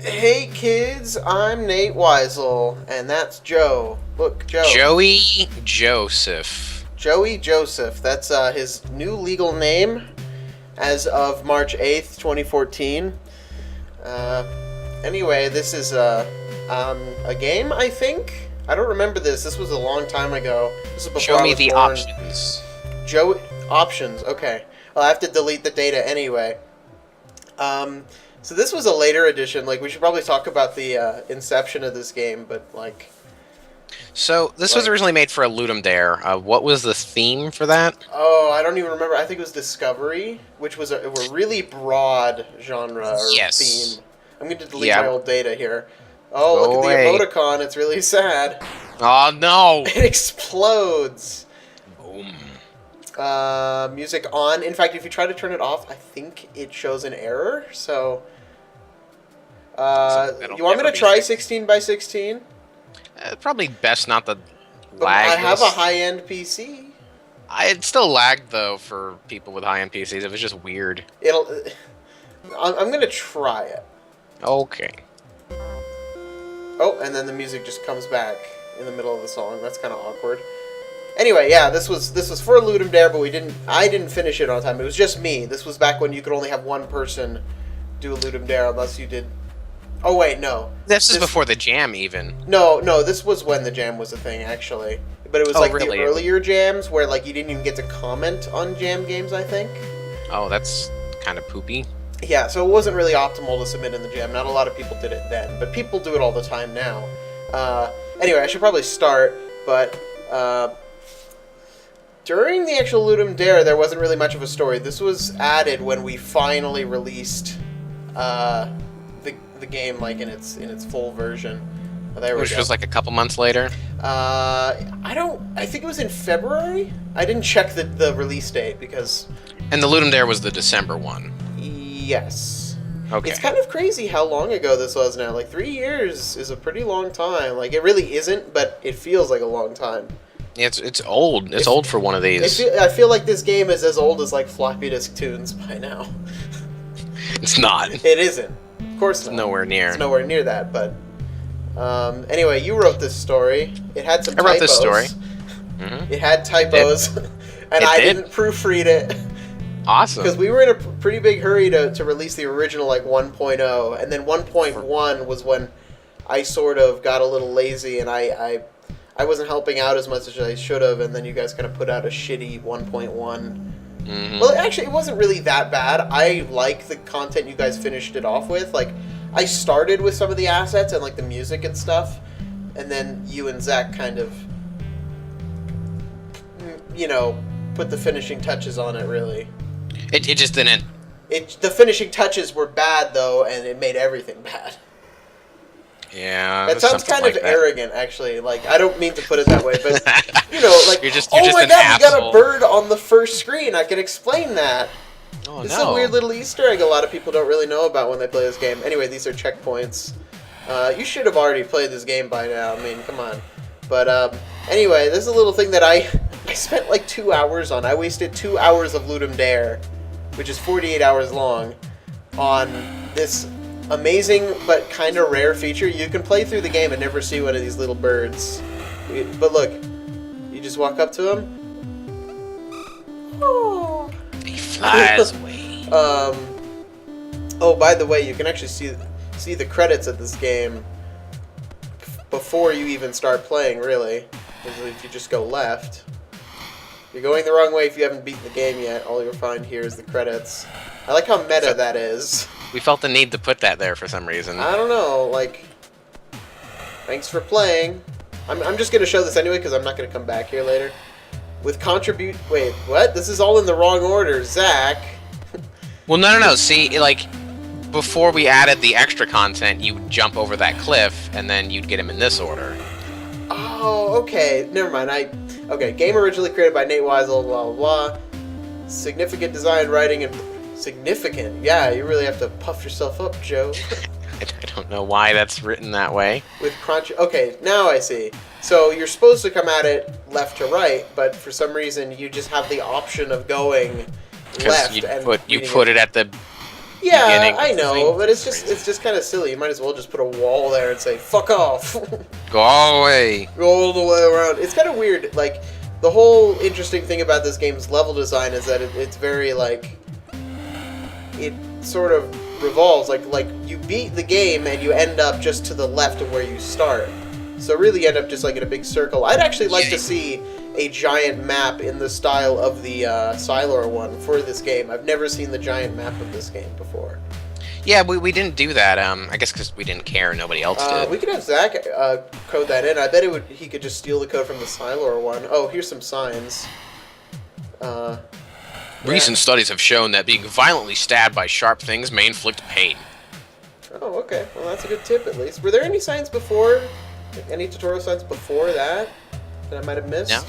Hey kids, I'm Nate Weisel, and that's Joe. Look, Joe. Joey Joseph. Joey Joseph. That's his new legal name as of March 8th, 2014. Anyway, this is a game, I think? I don't remember this. This was a long time ago. This is before Show I me was the born. options. Options, okay. I'll have to delete the data anyway. So this was a later edition. Like, we should probably talk about the inception of this game, but like... So, this was originally made for a Ludum Dare. What was the theme for that? Oh, I don't even remember. I think it was Discovery, which was a really broad genre or Yes. theme. I'm going to delete my old data here. Oh, Go look at away. the emoticon. It's really sad. Oh, no! It explodes. Boom. Music on. In fact, if you try to turn it off, I think it shows an error. So, you want me to try 16 by 16? Probably best not to But lag I have this. a high-end PC. It still lagged, though, for people with high-end PCs. It was just weird. I'm going to try it. Okay. Oh, and then the music just comes back in the middle of the song. That's kind of awkward. Anyway, yeah, this was for Ludum Dare, but I didn't finish it on time. It was just me. This was back when you could only have one person do a Ludum Dare unless you did... Oh, wait, no. This is before the jam, even. No, this was when the jam was a thing, actually. But it was Really? the earlier jams where like you didn't even get to comment on jam games, I think. Oh, that's kind of poopy. Yeah, so it wasn't really optimal to submit in the jam. Not a lot of people did it then, but people do it all the time now. Anyway, I should probably start, but during the actual Ludum Dare, there wasn't really much of a story. This was added when we finally released the game, like in its full version. There we Which go. was like a couple months later. I think it was in February. I didn't check the release date because. And the Ludum Dare was the December one. Yes. Okay. It's kind of crazy how long ago this was now. Like 3 years is a pretty long time. Like it really isn't, but it feels like a long time. Yeah, it's old. It's old for one of these. I feel like this game is as old as like floppy disk tunes by now. It's not. It isn't. Of course not. Nowhere near. It's nowhere near that. But anyway, you wrote this story. It had some typos. I wrote this story. Mm-hmm. It had typos, and I didn't proofread it. Awesome. Because we were in a pretty big hurry to release the original, like, 1.0, and then 1.1 was when I sort of got a little lazy, and I wasn't helping out as much as I should have, and then you guys kind of put out a shitty 1.1. Mm-hmm. Well, actually, it wasn't really that bad. I like the content you guys finished it off with. Like, I started with some of the assets and, like, the music and stuff, and then you and Zach kind of, you know, put the finishing touches on it, really. It just didn't. The finishing touches were bad, though, and it made everything bad. Yeah. That sounds kind of arrogant, actually. Like, I don't mean to put it that way, but, you know, like, you're just oh my an god, we got a asshole. bird on the first screen. I can explain that. Oh, This is a weird little Easter egg a lot of people don't really know about when they play this game. Anyway, these are checkpoints. You should have already played this game by now. I mean, come on. But, anyway, this is a little thing that I spent, like, 2 hours on. I wasted 2 hours of Ludum Dare, which is 48 hours long, on this amazing but kind of rare feature. You can play through the game and never see one of these little birds. But look, you just walk up to him. Oh. He flies away. Oh, by the way, you can actually see the credits of this game before you even start playing, really. If you just go left. You're going the wrong way if you haven't beaten the game yet. All you'll find here is the credits. I like how meta that is. We felt the need to put that there for some reason. I don't know, like... Thanks for playing. I'm just going to show this anyway because I'm not going to come back here later. With contribute... Wait, what? This is all in the wrong order. Zach. Well, no. See, like, before we added the extra content, you would jump over that cliff, and then you'd get him in this order. Oh, okay. Never mind. Okay, game originally created by Nate Weisel, blah, blah, blah. Significant design, writing, and... Significant. Yeah, you really have to puff yourself up, Joe. I don't know why that's written that way. With crunch... Okay, now I see. So you're supposed to come at it left to right, but for some reason you just have the option of going left. You put it at the Yeah, beginning I of the know, thing. but it's just kind of silly. You might as well just put a wall there and say "fuck off." Go all the way. Go all the way around. It's kind of weird. Like the whole interesting thing about this game's level design is that it's very like it sort of revolves. Like you beat the game and you end up just to the left of where you start. So really, you end up just like in a big circle. I'd actually like to see a giant map in the style of the Sylar one for this game. I've never seen the giant map of this game before. Yeah, we didn't do that. I guess because we didn't care. Nobody else did. We could have Zach code that in. I bet he could just steal the code from the Sylar one. Oh, here's some signs. Recent studies have shown that being violently stabbed by sharp things may inflict pain. Oh, okay. Well, that's a good tip at least. Were there any signs before? Any tutorial signs before that I might have missed? No.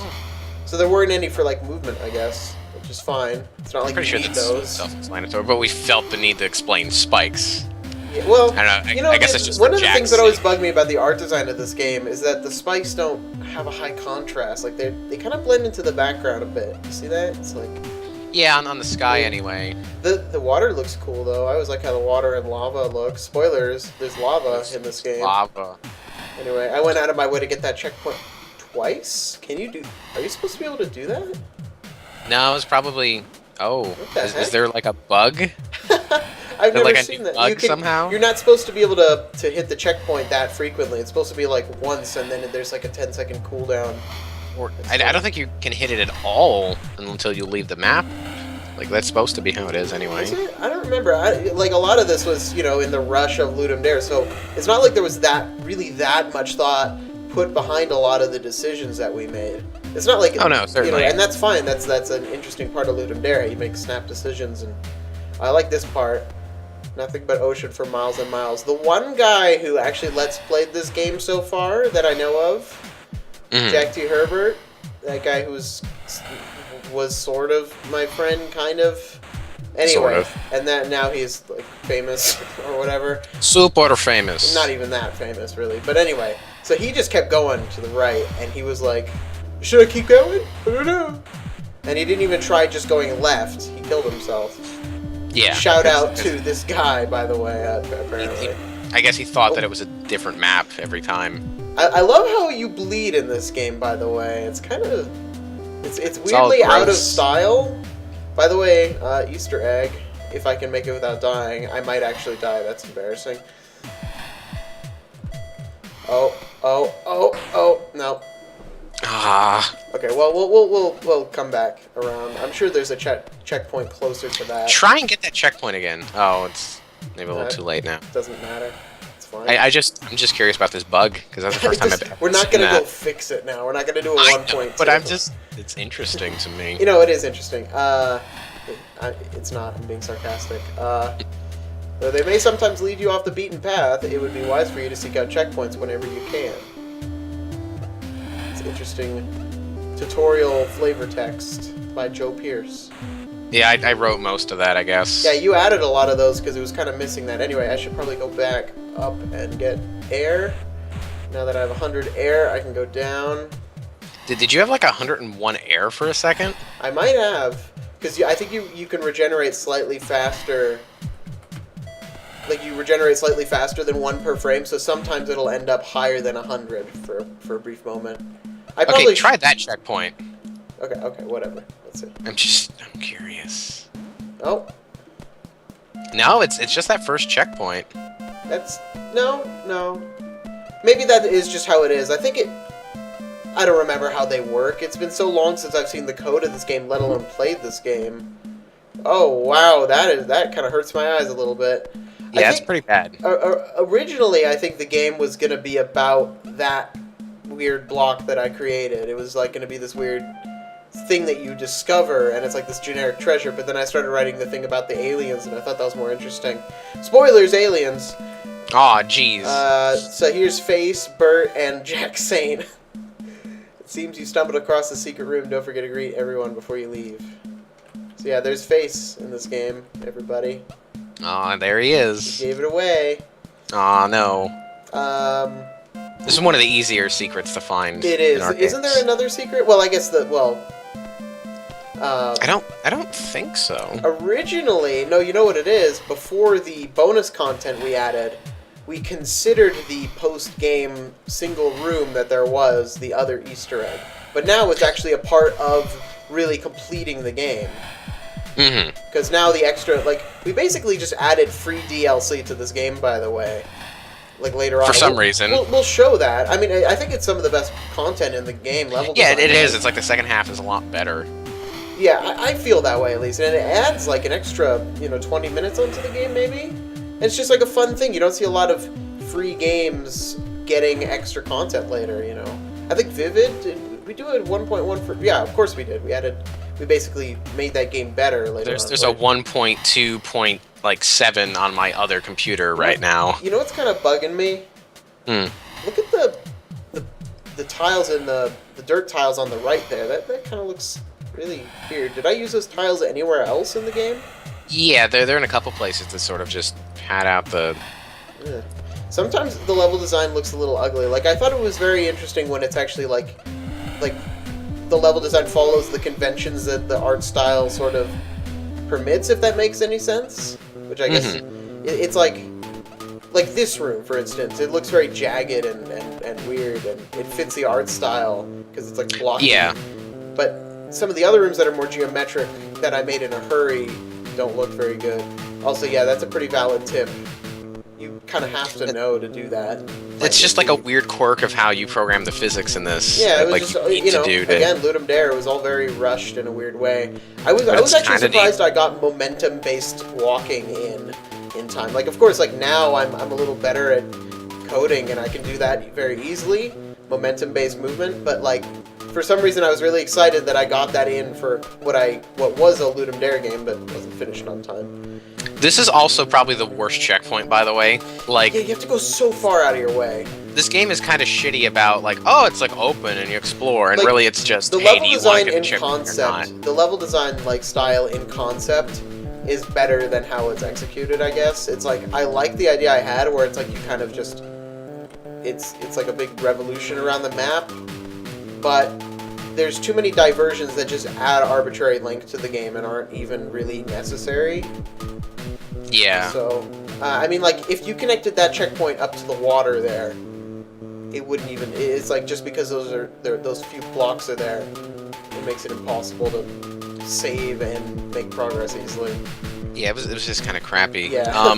So there weren't any for like movement, I guess, which is fine. It's not like Pretty you sure need that's those. self-explanatory, but we felt the need to explain spikes. Yeah, well, I don't know. I guess it's just one for of the Jacques' things that always sake. bugged me about the art design of this game is that the spikes don't have a high contrast. Like they kind of blend into the background a bit. You see that? It's like Yeah, on the sky anyway. the water looks cool though. I always like how the water and lava look. Spoilers: there's lava in this game. Lava. Anyway, I went out of my way to get that checkpoint twice. Can you do? Are you supposed to be able to do that? No, it's probably. Oh, What the is heck? there like a bug? I've never like a seen new that. bug somehow? You're not supposed to be able to hit the checkpoint that frequently. It's supposed to be like once, and then there's like a 10-second cooldown. Or I don't think you can hit it at all until you leave the map. Like that's supposed to be how it is anyway. Is it? I don't remember. Like a lot of this was, in the rush of Ludum Dare, so it's not like there was that much thought put behind a lot of the decisions that we made. It's not like Oh no, certainly. and that's fine. That's an interesting part of Ludum Dare. You make snap decisions, and I like this part. Nothing but ocean for miles and miles. The one guy who actually let's played this game so far that I know of, Jack T. Herbert, that guy who was sort of my friend, kind of. Anyway, Sort of. and that now he's like famous or whatever. Super famous. Not even that famous, really. But anyway, so he just kept going to the right, and he was like, "Should I keep going? I don't know." And he didn't even try just going left. He killed himself. Yeah. Shout out to this guy, by the way. Apparently, I guess he thought that it was a different map every time. I love how you bleed in this game. By the way, it's kind of it's all weirdly out of gross. style. By the way, Easter egg. If I can make it without dying, I might actually die. That's embarrassing. Oh, no. Ah. Okay, well, we'll come back around. I'm sure there's a checkpoint closer to that. Try and get that checkpoint again. Oh, it's maybe a little too late now. Doesn't matter. It's fine. I'm just curious about this bug because that's the first time I've ever We're not seen gonna that. go fix it now. We're not gonna do a I 1.2. know, but it's interesting to me. It is interesting. It's not. I'm being sarcastic. Though they may sometimes lead you off the beaten path, it would be wise for you to seek out checkpoints whenever you can. It's interesting tutorial flavor text by Joe Pierce. Yeah, I wrote most of that, I guess. Yeah, you added a lot of those because it was kind of missing that. Anyway, I should probably go back up and get air. Now that I have 100 air, I can go down. Did you have like 101 air for a second? I might have, because I think you can regenerate slightly faster. Like, you regenerate slightly faster than 1 per frame, so sometimes it'll end up higher than 100 for a brief moment. Okay, try that checkpoint. Okay, whatever. Let's see. I'm curious. Oh, No, it's just that first checkpoint. that's... No. Maybe that is just how it is. I don't remember how they work. It's been so long since I've seen the code of this game, let alone played this game. Oh, wow, that kind of hurts my eyes a little bit. Yeah, it's pretty bad. Originally, I think the game was going to be about that weird block that I created. It was like going to be this weird thing that you discover, and it's like this generic treasure, but then I started writing the thing about the aliens, and I thought that was more interesting. Spoilers, aliens! Aw, jeez. So here's Face, Bert, and Jack Sane. It seems you stumbled across the secret room. Don't forget to greet everyone before you leave. So yeah, there's Face in this game, everybody. Aw, there he is. Gave it away. Aw, no. Um... This is one of the easier secrets to find. It is. in our Isn't games. there another secret? Well, I guess I don't think so. Originally, no, you know what it is? Before the bonus content we added, we considered the post-game single room that there was the other Easter egg. But now it's actually a part of really completing the game. Because now the extra, like, we basically just added free DLC to this game, by the way. Like, later on. For some reason. We'll show that. I mean, I think it's some of the best content in the game, level design. Yeah, it is. It's like the second half is a lot better. Yeah, I feel that way, at least. And it adds, like, an extra, 20 minutes onto the game, maybe? And it's just, like, a fun thing. You don't see a lot of free games getting extra content later, I think Vivid, did we do a 1.1 for... Yeah, of course we did. We basically made that game better later on. There's a 1.2.7 on my other computer right now. You know what's kind of bugging me? Look at the tiles in the dirt tiles on the right there. That kind of looks really weird. Did I use those tiles anywhere else in the game? Yeah, they're in a couple places to sort of just pad out the... Yeah. Sometimes the level design looks a little ugly. Like, I thought it was very interesting when it's actually, like the level design follows the conventions that the art style sort of permits, if that makes any sense. Which I guess it's like this room, for instance. It looks very jagged and weird, and it fits the art style because it's like blocky. Yeah. But some of the other rooms that are more geometric that I made in a hurry don't look very good. Also, yeah, that's a pretty valid tip. You kind of have to know to do that. It's just like a weird quirk of how you program the physics in this. Yeah, it was like, just, again, Ludum Dare, it was all very rushed in a weird way. I was actually surprised I got momentum-based walking in time. Like, of course, like, now I'm a little better at coding, and I can do that very easily, momentum-based movement, but, like, for some reason I was really excited that I got that in for what was a Ludum Dare game, but wasn't finished on time. This is also probably the worst checkpoint, by the way. Like, yeah, you have to go so far out of your way. This game is kind of shitty about, like, oh, it's like open and you explore, and like, really it's just, the hey, level do you design want to get in the checkpoint or not? The level design style in concept is better than how it's executed, I guess. It's like, I like the idea I had where it's like you kind of just, it's like a big revolution around the map, but there's too many diversions that just add arbitrary length to the game and aren't even really necessary. Yeah. So, I mean, like, if you connected that checkpoint up to the water there, it wouldn't even... It's like, just because those few blocks are there, it makes it impossible to save and make progress easily. Yeah, it was just kind of crappy. Yeah.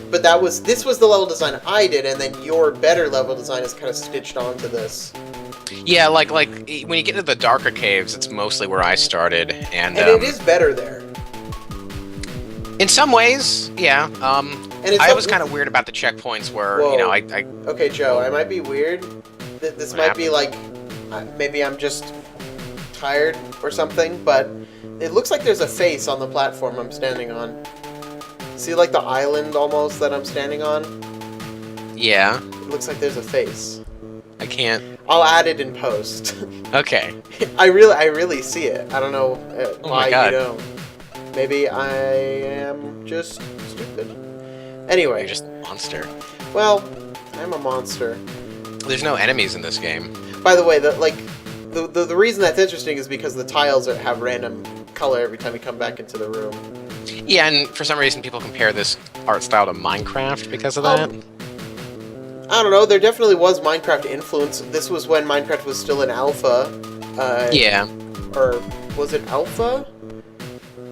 But this was the level design I did, and then your better level design is kind of stitched onto this. Yeah, like when you get into the darker caves, it's mostly where I started, and it is better there. In some ways, yeah. And I was kind of weird about the checkpoints where, Whoa. I... Okay, Joe, I might be weird. This might be like... maybe I'm just tired or something, but it looks like there's a face on the platform I'm standing on. See, like, the island, almost, that I'm standing on? Yeah. It looks like there's a face. I can't... I'll add it in post. Okay. I really see it. I don't know why God. you don't. Maybe I am just stupid. Anyway. You're just a monster. Well, I'm a monster. There's no enemies in this game. By the way, the reason that's interesting is because the tiles have random color every time you come back into the room. Yeah, and for some reason people compare this art style to Minecraft because of that. I don't know, there definitely was Minecraft influence. This was when Minecraft was still in alpha. Yeah. Or was it alpha?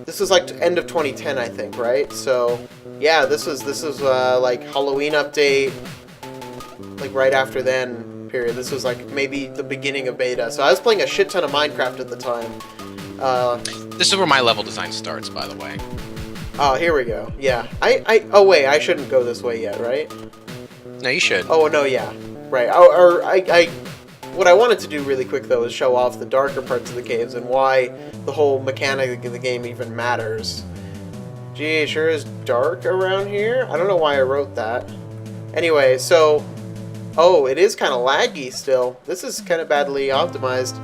This was like end of 2010, I think, right? So, yeah, this was like Halloween update, like right after then period. This was like maybe the beginning of beta. So I was playing a shit ton of Minecraft at the time. This is where my level design starts, by the way. Oh, here we go. Yeah. Oh wait, I shouldn't go this way yet, right? No, you should. Oh no, yeah. Right. What I wanted to do really quick though is show off the darker parts of the caves and why the whole mechanic of the game even matters. Gee, it sure is dark around here. I don't know why I wrote that. Anyway, so... Oh, it is kind of laggy still. This is kind of badly optimized.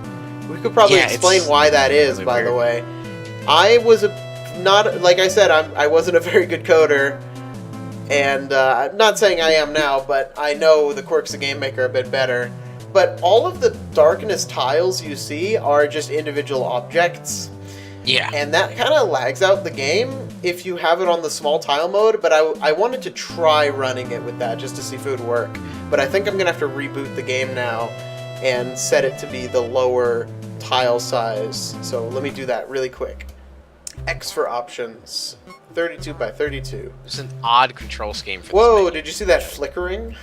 We could probably explain why that is, by the way. I was not... Like I said, I wasn't a very good coder. And I'm not saying I am now, but I know the quirks of Game Maker a bit better. But all of the darkness tiles you see are just individual objects. Yeah. And that kind of lags out the game if you have it on the small tile mode, but I wanted to try running it with that just to see if it would work. But I think I'm going to have to reboot the game now and set it to be the lower tile size. So let me do that really quick. X for options. 32 by 32. It's an odd control scheme for Whoa, this did you see that flickering?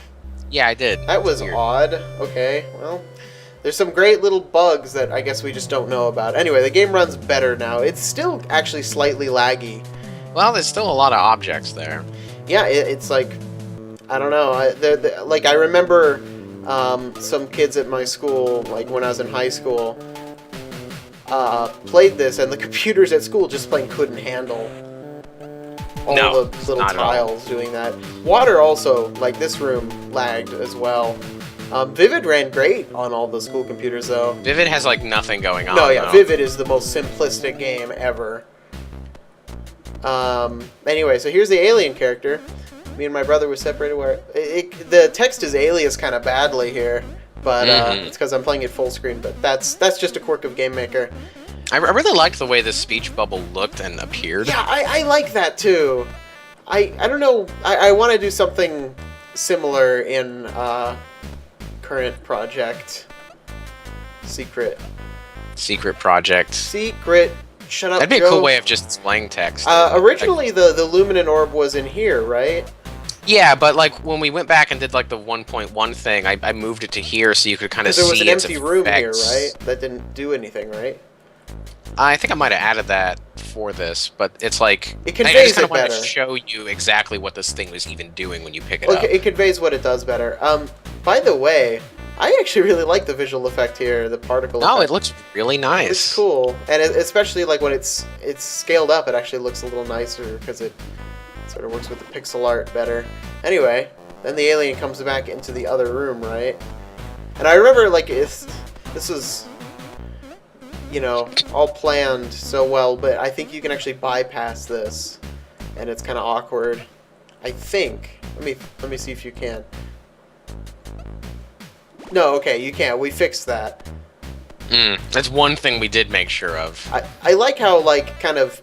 Yeah, I did. That was Weird. odd. Okay, well, there's some great little bugs that I guess we just don't know about. Anyway, the game runs better now. It's still actually slightly laggy. Well, there's still a lot of objects there. Yeah, it's like, I don't know. Like, I remember some kids at my school, like when I was in high school, played this, and the computers at school just plain couldn't handle all No, the little not at all. tiles doing that. Water also, like this room, lagged as well. Vivid ran great on all the school computers, though. Vivid has like nothing going on. No, yeah, though. Vivid is the most simplistic game ever. Anyway, so here's the alien character. Me and my brother were separated where... the text is alias kind of badly here, but it's because I'm playing it full screen, but that's just a quirk of Game Maker. I really liked the way the speech bubble looked and appeared. Yeah, I like that too. I don't know, I want to do something similar in current project. Secret. Secret. Shut up, That'd be a Joe. cool way of just displaying text. Originally, the Luminant orb was in here, right? Yeah, but like when we went back and did like the 1.1 thing, I moved it to here so you could kind of see There was an its empty room here, effects. right? That didn't do anything, right? I think I might have added that for this, but it's like It I conveys just kind it of wanted better. to show you exactly what this thing was even doing when you pick it Well, up. it conveys what it does better. By the way, I actually really like the visual effect here, the particle No, effect. it looks really nice. It's cool, and especially like when it's scaled up, it actually looks a little nicer because it sort of works with the pixel art better. Anyway, then the alien comes back into the other room, right? And I remember like this was, you know, all planned so well, but I think you can actually bypass this, and it's kind of awkward. I think. Let me see if you can. No, okay, you can't. We fixed that. That's one thing we did make sure of. I like how, like, kind of,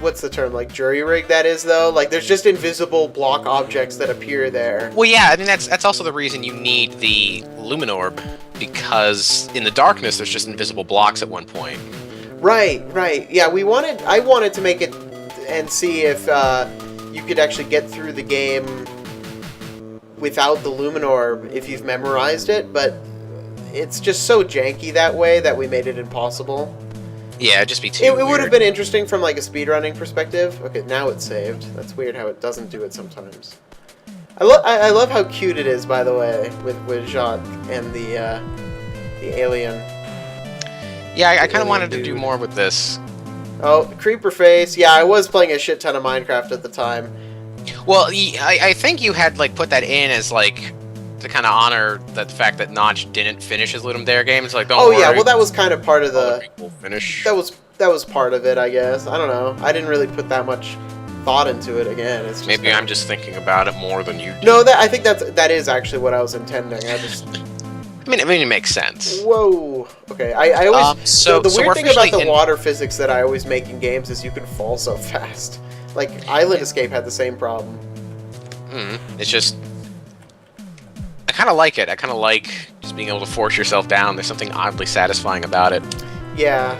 what's the term, like, jury-rig that is, though? Like, there's just invisible block objects that appear there. Well, yeah, I mean that's also the reason you need the Luminorb, because in the darkness there's just invisible blocks at one point. Right. Yeah, I wanted to make it and see if you could actually get through the game without the Luminorb if you've memorized it, but it's just so janky that way that we made it impossible. Yeah, it'd just be too It would weird. have been interesting from like a speedrunning perspective. Okay, now it's saved. That's weird how it doesn't do it sometimes. I love how cute it is, by the way, with Jacques and the alien. Yeah, I kind alien of wanted to dude. do more with this. Oh, creeper face. Yeah, I was playing a shit ton of Minecraft at the time. Well, I think you had like put that in as like to kind of honor the fact that Notch didn't finish his Ludum Dare game. It's like, don't Oh worry. yeah, well that was kind of part of other the. people finish. That was part of it, I guess. I don't know. I didn't really put that much thought into it. Again, it's just Maybe kinda- I'm just thinking about it more than you do. No, I think that is actually what I was intending. I just. I mean, it makes sense. Whoa. Okay. I always. So the we're weird thing about officially the in- water physics that I always make in games is you can fall so fast. Like Island Escape had the same problem. It's just, I kind of like it. I kind of like just being able to force yourself down. There's something oddly satisfying about it. Yeah.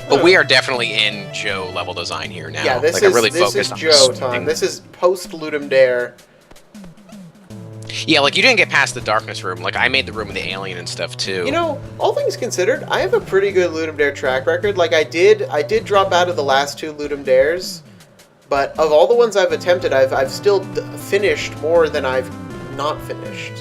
But we are definitely in Joe level design here now. Yeah, this like, is I'm really this is focused on Joe this time. thing. This is post Ludum Dare. Yeah, like you didn't get past the darkness room. Like I made the room with the alien and stuff too. You know, all things considered, I have a pretty good Ludum Dare track record. Like I did drop out of the last two Ludum Dares, but of all the ones I've attempted, I've still finished more than I've not finished.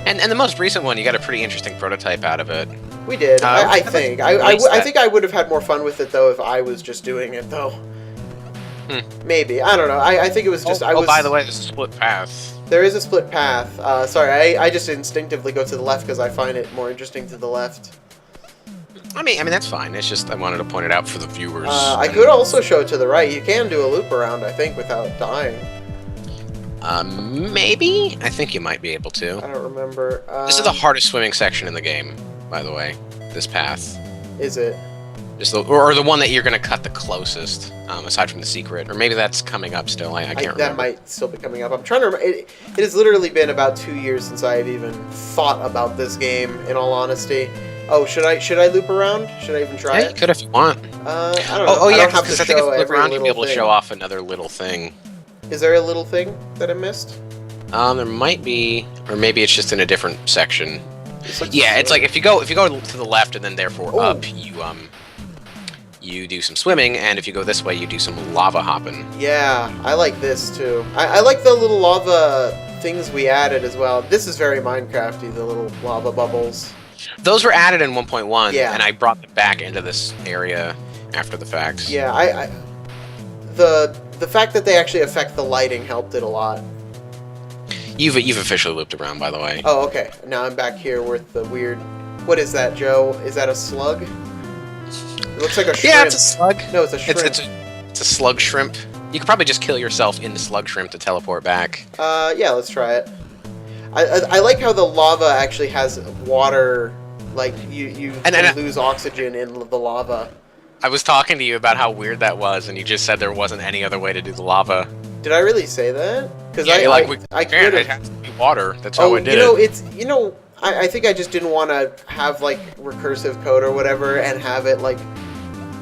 And the most recent one, you got a pretty interesting prototype out of it. We did, I I think. at least I that- think I would have had more fun with it though if I was just doing it though. Maybe, I don't know. I think it was just I was. by the way, there's a split path. There is a split path. Sorry, I just instinctively go to the left because I find it more interesting to the left. I mean that's fine. It's just I wanted to point it out for the viewers. I could also show it to the right. You can do a loop around, I think, without dying. Maybe? I think you might be able to. I don't remember. This is the hardest swimming section in the game, by the way. This path. Is it? Just or the one that you're gonna cut the closest, aside from the secret, or maybe that's coming up still. I can't remember. That might still be coming up. I'm trying to remember. It has literally been about 2 years since I've even thought about this game. In all honesty, oh, should I loop around? Should I even try Yeah, it? you could if you want. I don't know. Yeah, I don't have to because I think if show you loop every around, you'll be little able to thing. show off another little thing. Is there a little thing that I missed? There might be, or maybe it's just in a different section. Like Yeah, it's like if you go to the left and then therefore Ooh. up, you do some swimming, and if you go this way, you do some lava hopping. Yeah, I like this too. I like the little lava things we added as well. This is very Minecrafty, the little lava bubbles. Those were added in 1.1, Yeah. and I brought them back into this area after the fact. Yeah, the fact that they actually affect the lighting helped it a lot. You've officially looped around, by the way. Oh, okay. Now I'm back here with the weird... What is that, Joe? Is that a slug? It looks like a shrimp. Yeah, it's a slug. No, it's a shrimp. It's a slug shrimp. You could probably just kill yourself in the slug shrimp to teleport back. Yeah, let's try it. I like how the lava actually has water, like, you can lose oxygen in the lava. I was talking to you about how weird that was, and you just said there wasn't any other way to do the lava. Did I really say that? Because yeah, I could it has to be water. That's how I did it. I think I just didn't want to have, like, recursive code or whatever and have it, like...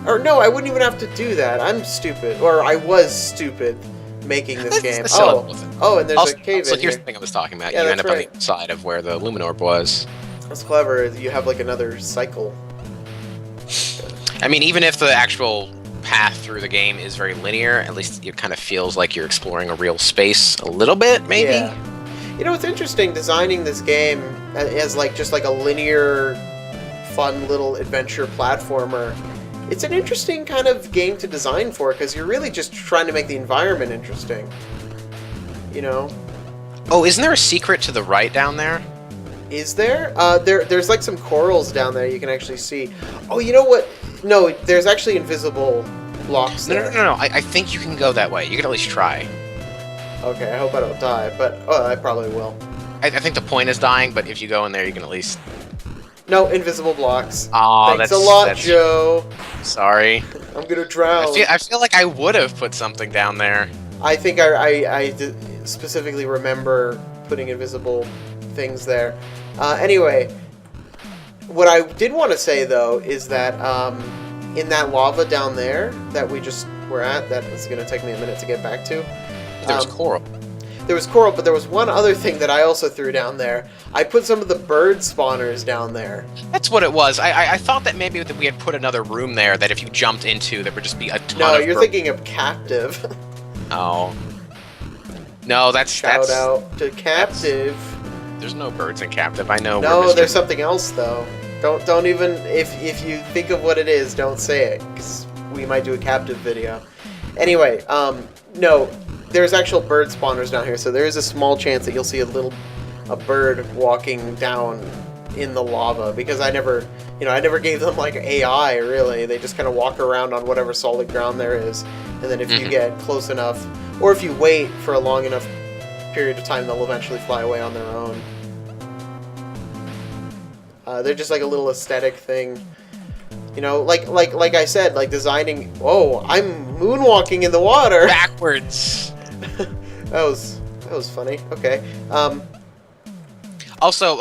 Or, no, I wouldn't even have to do that. I'm stupid. Or I was stupid making this game. Oh, and there's a cave so in here's here. the thing I was talking about. Yeah, You end up that's on the other side of where the Luminorb was. That's clever. You have, like, another cycle. I mean, even if the actual path through the game is very linear, at least it kind of feels like you're exploring a real space a little bit, maybe? Yeah. You know, it's interesting designing this game as, like, just like a linear, fun little adventure platformer. It's an interesting kind of game to design for, because you're really just trying to make the environment interesting. You know? Oh, isn't there a secret to the right down there? Is there? There's like some corals down there you can actually see. Oh, you know what? No, there's actually invisible blocks there. No. I think you can go that way. You can at least try. Okay, I hope I don't die, but I probably will. I think the point is dying, but if you go in there, you can at least... No, invisible blocks. Oh, Thanks a lot, Joe. Sorry. I'm gonna drown. I feel like I would have put something down there. I think I specifically remember putting invisible things there. Anyway, what I did want to say, though, is that in that lava down there that we just were at, that is going to take me a minute to get back to. There was coral. There was coral, but there was one other thing that I also threw down there. I put some of the bird spawners down there. That's what it was. I thought that maybe we had put another room there that if you jumped into, there would just be a ton of... No, you're thinking of Captive. Oh. No, Shout out to Captive. There's no birds in Captive. I know. No, there's something else though. Don't even if you think of what it is, don't say it, because we might do a Captive video. Anyway, no, there's actual bird spawners down here, so there is a small chance that you'll see a bird walking down in the lava, because I never gave them like AI really. They just kind of walk around on whatever solid ground there is, and then if you get close enough, or if you wait for a long enough period of time, they'll eventually fly away on their own. They're just like a little aesthetic thing, you know, like I said, like designing. Whoa, I'm moonwalking in the water backwards. that was funny. Okay. Also,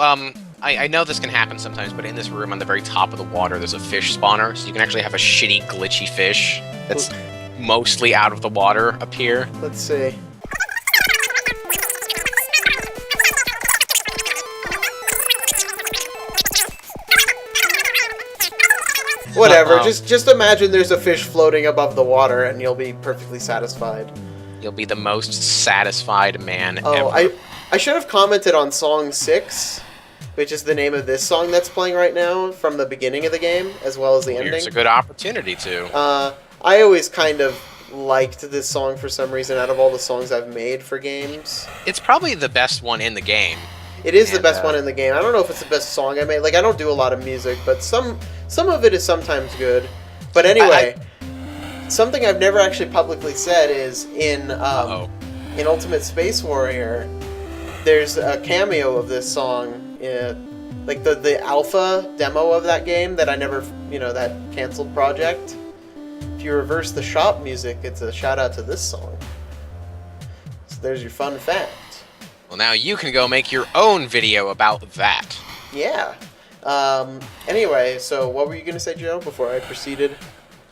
I know this can happen sometimes, but in this room on the very top of the water, there's a fish spawner, so you can actually have a shitty, glitchy fish that's mostly out of the water appear. Let's see. Whatever, just imagine there's a fish floating above the water and you'll be perfectly satisfied. You'll be the most satisfied man ever. I should have commented on Song 6, which is the name of this song that's playing right now from the beginning of the game, as well as the ending. It's a good opportunity to. I always kind of liked this song for some reason out of all the songs I've made for games. It's probably the best one in the game. It is the best one in the game. I don't know if it's the best song I made. Like, I don't do a lot of music, but some of it is sometimes good. But anyway, something I've never actually publicly said is in Ultimate Space Warrior, there's a cameo of this song like the alpha demo of that game that I never, that canceled project. If you reverse the shop music, it's a shout out to this song. So there's your fun fact. Well, now you can go make your own video about that. Yeah. Anyway, so what were you gonna say, Joe, before I proceeded?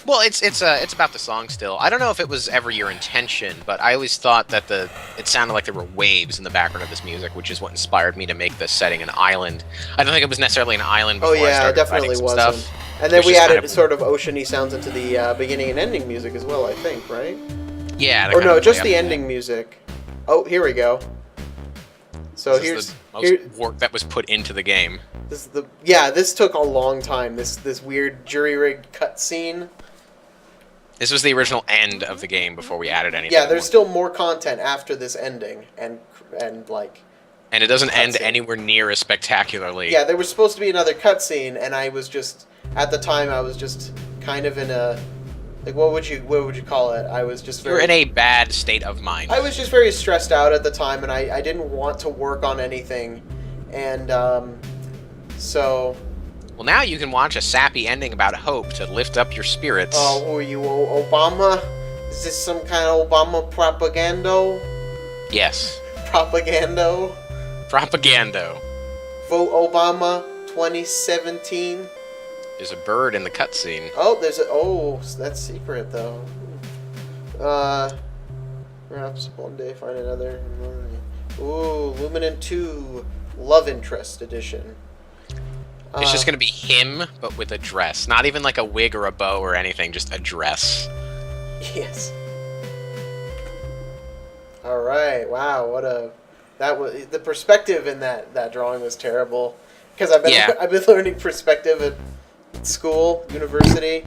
Well, it's about the song still. I don't know if it was ever your intention, but I always thought that it sounded like there were waves in the background of this music, which is what inspired me to make this setting an island. I don't think it was necessarily an island before I started definitely writing some wasn't. stuff. And then we added sort of oceany sounds into the beginning and ending music as well, I think, right? Yeah. Or no, just the ending music. Oh, here we go. So here's the most work that was put into the game. This took a long time. This weird jury-rigged cutscene. This was the original end of the game before we added anything. Yeah, there's still more content after this ending, and it doesn't end anywhere near as spectacularly. Yeah, there was supposed to be another cutscene, and I was just at the time I was just kind of in a what would you call it? I was just You're in a bad state of mind. I was just very stressed out at the time, and I didn't want to work on anything, and so. Well, now you can watch a sappy ending about hope to lift up your spirits. Oh, who are you, Obama? Is this some kind of Obama propaganda? Yes. Propaganda? Propaganda. Vote Obama 2017. There's a bird in the cutscene. Oh, that's secret, though. Perhaps one day find another. Ooh, Luminant 2 Love Interest Edition. It's just gonna be him, but with a dress. Not even like a wig or a bow or anything, just a dress. Yes. All right. Wow. The perspective in that drawing was terrible. Because I've been learning perspective at school, university,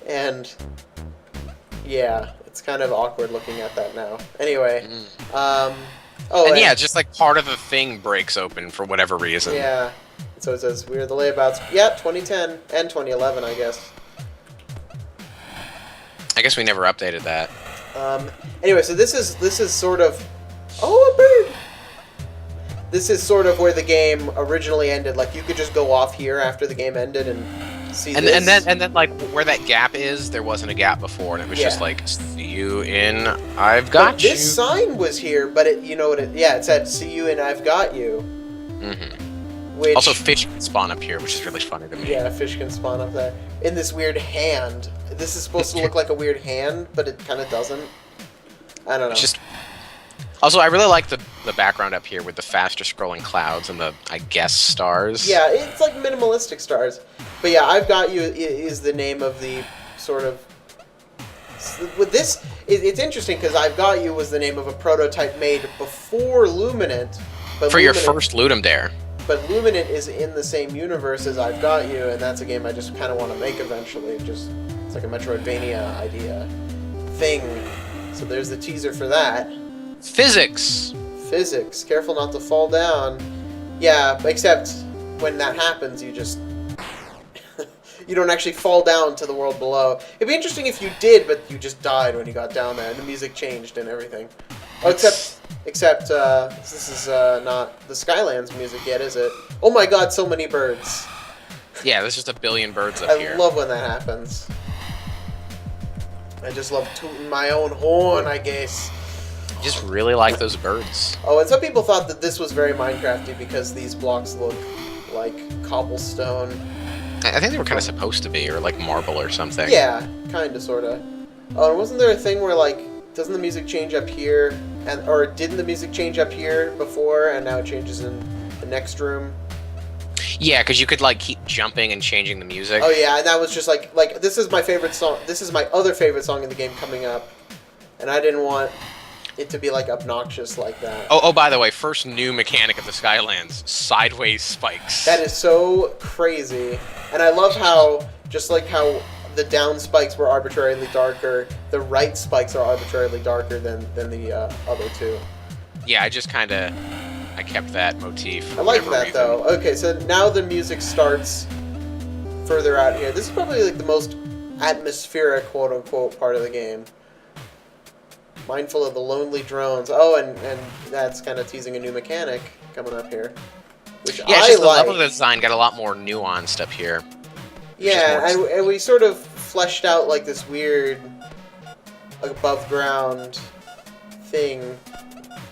and yeah, it's kind of awkward looking at that now. Anyway. Just like part of the thing breaks open for whatever reason. Yeah. So it says, we're the layabouts. Yeah, 2010 and 2011, I guess. I guess we never updated that. Anyway, so this is sort of... Oh, a bird! This is sort of where the game originally ended. Like, you could just go off here after the game ended and see this. And then, like, where that gap is, there wasn't a gap before, and it was just like, see you in I've got you. This sign was here, but it said, see you in I've got you. Mm-hmm. Which, also, fish can spawn up here, which is really funny to me. Yeah, fish can spawn up there. In this weird hand. This is supposed to look like a weird hand, but it kind of doesn't. I don't know. Also, I really like the background up here with the faster scrolling clouds and the, I guess, stars. Yeah, it's like minimalistic stars. But yeah, I've Got You is the name of the sort of... With this, it's interesting because I've Got You was the name of a prototype made before Luminant. But your first Ludum Dare. But Luminant is in the same universe as I've Got You, and that's a game I just kind of want to make eventually. It's like a Metroidvania idea thing. So there's the teaser for that. Physics. Careful not to fall down. Yeah, except when that happens, you just... you don't actually fall down to the world below. It'd be interesting if you did, but you just died when you got down there, and the music changed and everything. Oh, except this is not the Skylands music yet, is it? Oh my god, so many birds. Yeah, there's just a billion birds up here. I love when that happens. I just love tooting my own horn, I guess. I just really like those birds. Oh, and some people thought that this was very Minecrafty because these blocks look like cobblestone. I think they were kind of supposed to be, or like marble or something. Yeah, kind of, sort of. Oh, and wasn't there a thing where, like, doesn't the music change up here? Or didn't the music change up here before, and now it changes in the next room? Yeah, because you could, like, keep jumping and changing the music. Oh, yeah, and that was just, like, this is my favorite song. This is my other favorite song in the game coming up. And I didn't want it to be, like, obnoxious like that. Oh, by the way, first new mechanic of the Skylands, sideways spikes. That is so crazy. And I love how, just like how the down spikes were arbitrarily darker, the right spikes are arbitrarily darker than the other two. Yeah, I kept that motif. I like that, though. Okay, so now the music starts further out here. This is probably like the most atmospheric, quote-unquote, part of the game. Mindful of the lonely drones. Oh, and that's kind of teasing a new mechanic coming up here. which Yeah, it's I just the like. level design got a lot more nuanced up here. Yeah, and we sort of fleshed out like this weird, like above ground thing,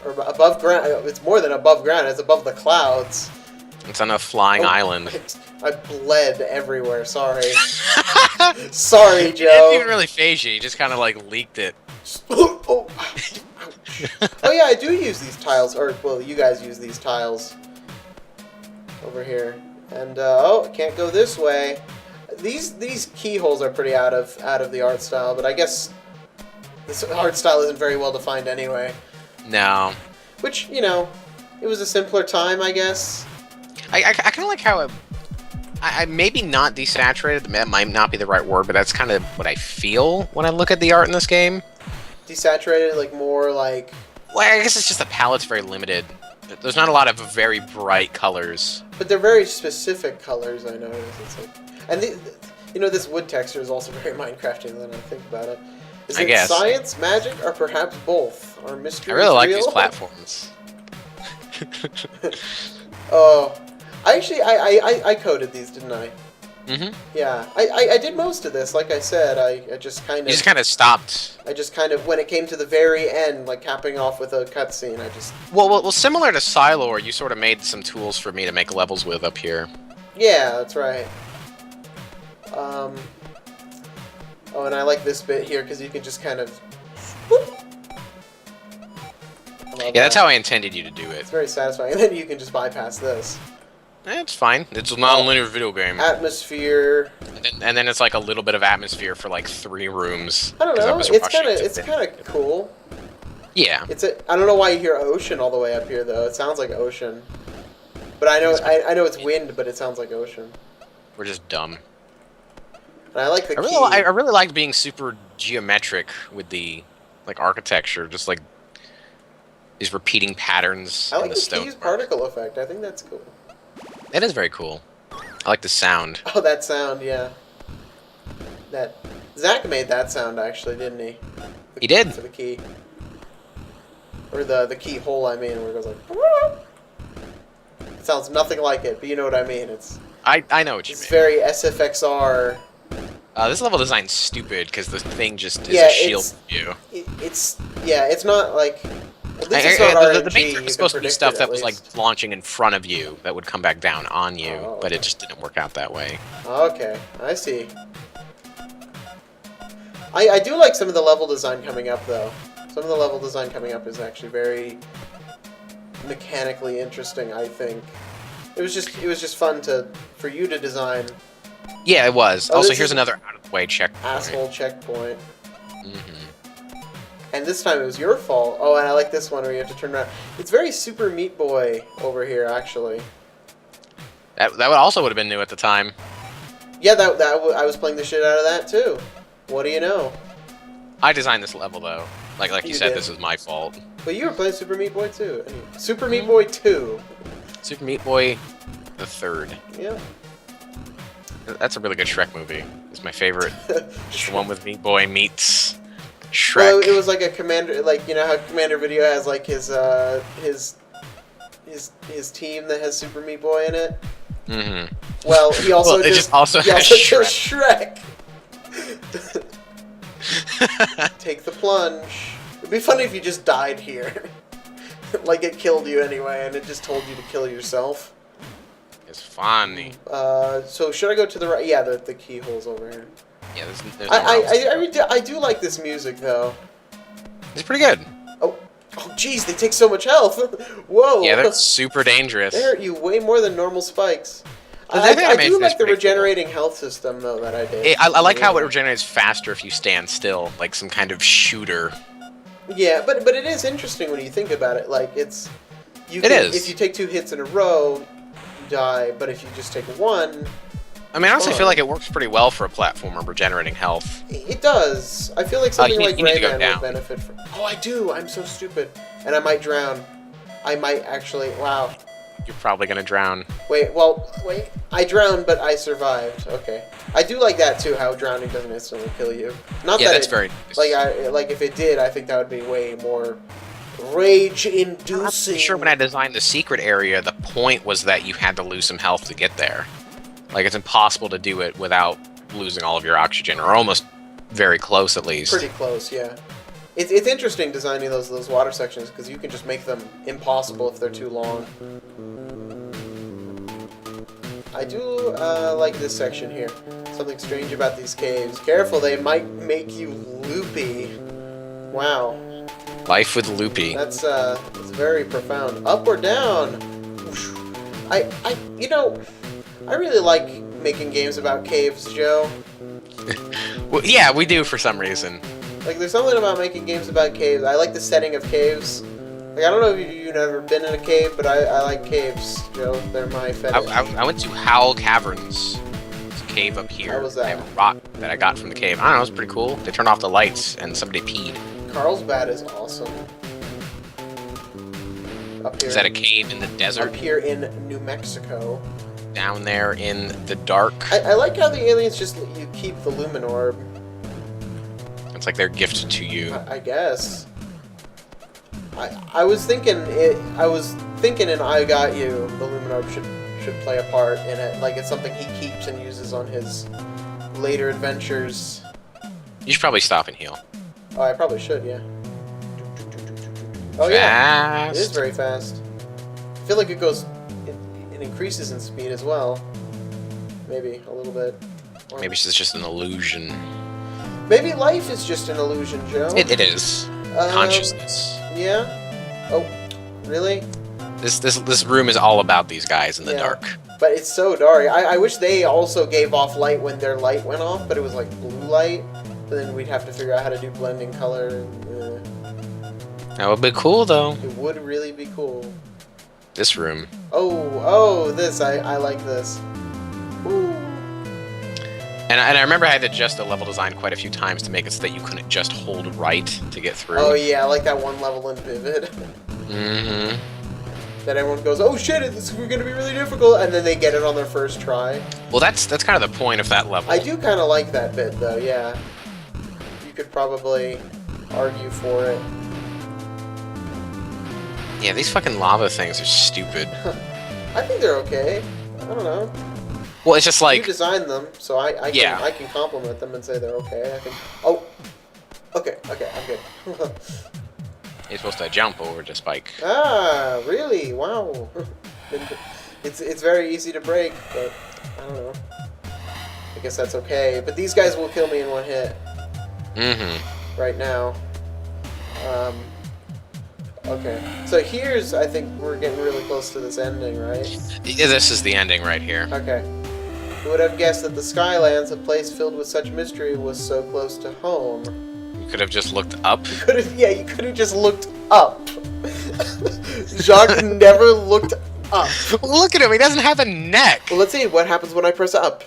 or above ground. It's more than above ground. It's above the clouds. It's on a flying island. I bled everywhere. Sorry. Sorry, Joe. It didn't even really phase you. You just kind of like leaked it. Oh. Oh yeah, I do use these tiles, or well, you guys use these tiles over here. And oh, can't go this way. These keyholes are pretty out of the art style, but I guess this art style isn't very well defined anyway. No. Which, you know, it was a simpler time, I guess. I kind of like how I maybe not desaturated. That might not be the right word, but that's kind of what I feel when I look at the art in this game. Desaturated, like more like. Well, I guess it's just the palette's very limited. There's not a lot of very bright colors. But they're very specific colors, I notice. It's like, and you know, this wood texture is also very Minecraftian. Then I think about it. Is it science, magic, or perhaps both? Or mystery? I really like these platforms. Oh, I coded these, didn't I? Mm-hmm. Yeah, I did most of this. Like I said, I just kind of. You just kind of stopped. I just kind of, when it came to the very end, like capping off with a cutscene, I just. Well, similar to Silor, you sort of made some tools for me to make levels with up here. Yeah, that's right. Oh, and I like this bit here because you can just kind of. Yeah, that's how I intended you to do it. It's very satisfying, and then you can just bypass this. It's fine. It's a non-linear video game. Atmosphere. And then it's like a little bit of atmosphere for like 3 rooms. I don't know. It's kind of cool. Yeah. I don't know why you hear ocean all the way up here though. It sounds like ocean. But I know it's wind, but it sounds like ocean. We're just dumb. And I like the key. I really liked being super geometric with the like architecture, just like these repeating patterns I like in the the stone. key's particle effect. I think that's cool. That is very cool. I like the sound. Oh, that sound, yeah. That Zach made that sound actually, didn't he? He did. For the key. Or the keyhole, I mean, where it goes like. It sounds nothing like it, but you know what I mean. I know what you mean. It's very SFXR. This level design's stupid because the thing just is a shield view. It's not like. At least it's not the main thing was supposed to be stuff that was like launching in front of you that would come back down on you, but it just didn't work out that way. Okay, I see. I do like some of the level design coming up though. Some of the level design coming up is actually very mechanically interesting, I think. It was just fun for you to design. Yeah, it was. Also, here's another out of the way checkpoint. Asshole checkpoint. Mm-hmm. And this time it was your fault. Oh, and I like this one where you have to turn around. It's very Super Meat Boy over here, actually. That also would have been new at the time. Yeah, I was playing the shit out of that too. What do you know? I designed this level though. Like you said, this is my fault. But you were playing Super Meat Boy too. Super Meat Boy 2. Super Meat Boy, the 3rd. Yeah. That's a really good Shrek movie. It's my favorite. Just the one with Meat Boy meets Shrek. Well, it was like a Commander, like, you know how Commander Video has like his team that has Super Meat Boy in it. Mm-hmm. Well, he also has Shrek. Take the plunge. It'd be funny if you just died here. Like it killed you anyway, and it just told you to kill yourself. It's funny. So should I go to the right? Yeah, the keyhole's over here. Yeah, there's I do like this music though. It's pretty good. Oh, jeez, they take so much health. Whoa. Yeah, they're super dangerous. They hurt you way more than normal spikes. I do like the regenerating health system though that I did. I like how it regenerates faster if you stand still, like some kind of shooter. Yeah, but it is interesting when you think about it. Like if you take 2 hits in a row, you die. But if you just take 1. I mean, I honestly feel like it works pretty well for a platformer regenerating health. It does. I feel like something like Rayman would down. benefit from. Oh, I do. I'm so stupid, and I might drown. I might actually. Wow. You're probably gonna drown. Wait. I drowned, but I survived. Okay. I do like that too. How drowning doesn't instantly kill you. Not yeah, that that's very nice. Like if it did, I think that would be way more Rage-inducing. I'm sure when I designed the secret area, the point was that you had to lose some health to get there. Like, it's impossible to do it without losing all of your oxygen, or almost very close at least. Pretty close, yeah. It's interesting designing those water sections, because you can just make them impossible if they're too long. I do like this section here. Something strange about these caves. Careful, they might make you loopy. Wow. Life with Loopy. That's very profound. Up or down? You know, I really like making games about caves, Joe. Well, yeah, we do for some reason. Like, there's something about making games about caves. I like the setting of caves. Like, I don't know if you've ever been in a cave, but I like caves, Joe. They're my fetish. I went to Howl Caverns. It's a cave up here. How was that? I have a rock that I got from the cave. I don't know, it was pretty cool. They turned off the lights, and somebody peed. Carlsbad is awesome. Up here. Is that a cave in the desert? Up here in New Mexico. Down there in the dark. I like how the aliens just let you keep the Lumin Orb. It's like they're gifted to you. I guess. I was thinking in I Got You, the Lumin Orb should play a part in it. Like, it's something he keeps and uses on his later adventures. You should probably stop and heal. Oh, I probably should, yeah. Oh yeah, Fast. it is very fast. I feel like it goes, it increases in speed as well. Maybe a little bit. Or Maybe it's just an illusion. maybe life is just an illusion, Joe. It is. Consciousness. Yeah. Oh, really? This room is all about these guys in the Yeah. dark. But it's so dark. I wish they also gave off light when their light went off, but it was like blue light. But then we'd have to figure out how to do blending color. That would be cool, though. It would really be cool. This room. Oh, this. I like this. Ooh. And I remember I had to adjust the level design quite a few times to make it so that you couldn't just hold right to get through. Oh yeah, I like that one level in Vivid. Mm-hmm. That everyone goes, oh shit, this is going to be really difficult, and then they get it on their first try. Well, that's kind of the point of that level. I do kind of like that bit, though, yeah. You could probably argue for it. Yeah, these fucking lava things are stupid. I think they're okay. I don't know. Well, it's just You like... designed them, so I Yeah. can compliment them and say they're okay. I think. Oh, okay, I'm good. You're supposed to jump over to spike. Ah, really? Wow. It's very easy to break, but I don't know. I guess that's okay. But these guys will kill me in one hit Mm-hmm. right now. Okay. So here's, I think we're getting really close to this ending, right? This is the ending right here. Okay. Who would have guessed that the Skylands, a place filled with such mystery, was so close to home? You could have just looked up. You could have just looked up. Jacques never looked up. Look at him, he doesn't have a neck. Well, let's see what happens when I press up.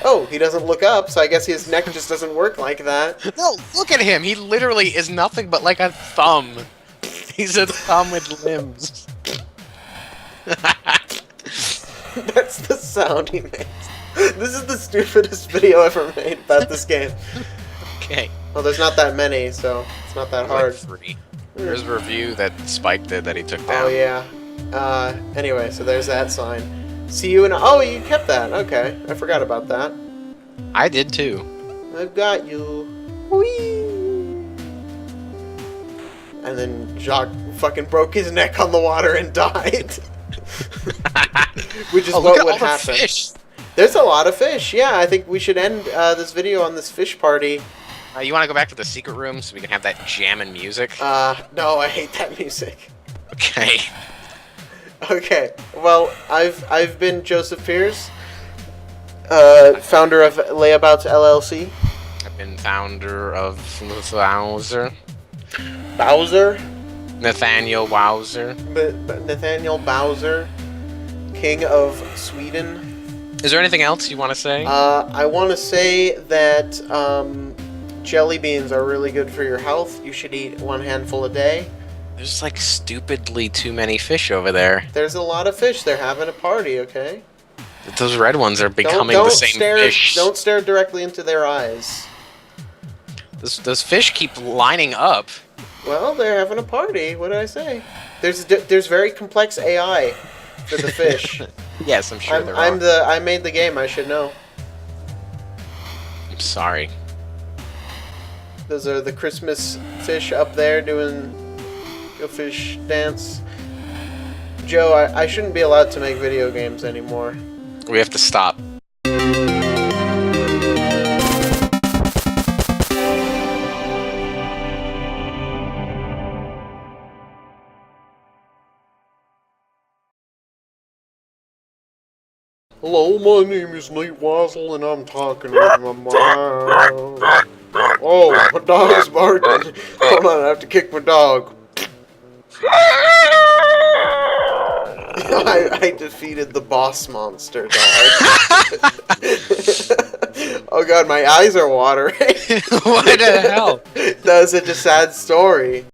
Oh, he doesn't look up, so I guess his neck just doesn't work like that. No, look at him. He literally is nothing but like a thumb. He's a thumb with limbs. That's the sound he makes. This is the stupidest video ever made about this game. Okay. Well, there's not that many, so it's not that hard. Like 3. There's a review that Spike did that he took down. Oh, yeah. Anyway, so there's that sign. See you in... Oh, you kept that. Okay. I forgot about that. I did too. I've got you. Whee! And then Jacques fucking broke his neck on the water and died. Which is look what at would all the happen. fish. There's a lot of fish. Yeah, I think we should end this video on this fish party. You want to go back to the secret room so we can have that jammin' music? No, I hate that music. Okay. Okay, well, I've been Joseph Pierce, founder of Layabouts LLC. I've been founder of Wowzer. Bowser? Nathaniel Wowzer. Nathaniel Bowser, King of Sweden. Is there anything else you want to say? I want to say that jelly beans are really good for your health. You should eat 1 handful a day. There's like stupidly too many fish over there. There's a lot of fish. They're having a party, okay? Those red ones are becoming don't the same fish. Don't stare directly into their eyes. Those fish keep lining up. Well, they're having a party. What did I say? There's very complex AI for the fish. Yes, I'm sure there are. I made the game. I should know. I'm sorry. Those are the Christmas fish up there doing a fish dance. Joe, I shouldn't be allowed to make video games anymore. We have to stop. Hello, my name is Nate Wazzle, and I'm talking with my mom. Oh, my dog's barking. Hold on, I have to kick my dog. I defeated the boss monster, dog. Oh god, my eyes are watering. What the hell? That was such a sad story.